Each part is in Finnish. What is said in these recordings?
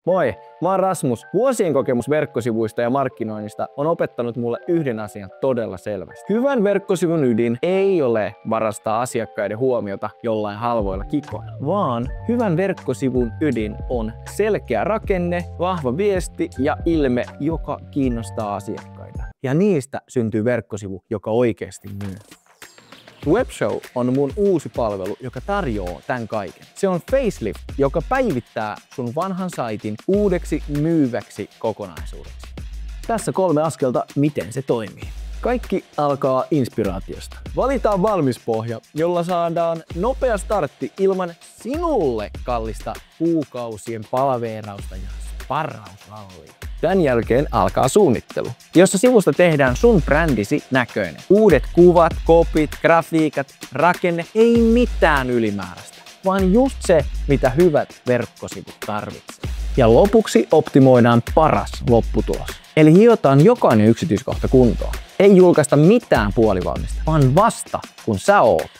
Moi, mä oon Rasmus. Vuosien kokemus verkkosivuista ja markkinoinnista on opettanut mulle yhden asian todella selvästi. Hyvän verkkosivun ydin ei ole varastaa asiakkaiden huomiota jollain halvoilla kikoilla, vaan hyvän verkkosivun ydin on selkeä rakenne, vahva viesti ja ilme, joka kiinnostaa asiakkaita. Ja niistä syntyy verkkosivu, joka oikeasti myy. Webshow on mun uusi palvelu, joka tarjoaa tämän kaiken. Se on facelift, joka päivittää sun vanhan saitin uudeksi myyväksi kokonaisuudeksi. Tässä 3 askelta, miten se toimii. Kaikki alkaa inspiraatiosta. Valitaan valmis pohja, jolla saadaan nopea startti ilman sinulle kallista kuukausien palaveerausta ja sparrausrallia. Tämän jälkeen alkaa suunnittelu, jossa sivusta tehdään sun brändisi näköinen. Uudet kuvat, kopit, grafiikat, rakenne, ei mitään ylimääräistä, vaan just se, mitä hyvät verkkosivut tarvitsee. Ja lopuksi optimoidaan paras lopputulos. Eli hiotaan jokainen yksityiskohta kuntoon. Ei julkaista mitään puolivalmista, vaan vasta kun sä oot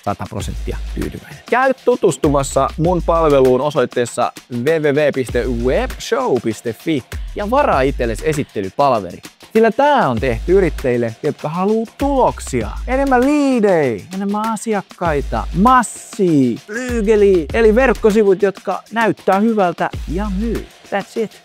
100% tyytyväinen. Käy tutustumassa mun palveluun osoitteessa www.webshow.fi ja varaa itsellesi esittelypalaveri. Sillä tää on tehty yrittäjille, jotka haluaa tuloksia. Enemmän liidejä, enemmän asiakkaita, massia, flyygeliä, eli verkkosivut, jotka näyttää hyvältä ja myy. That's it.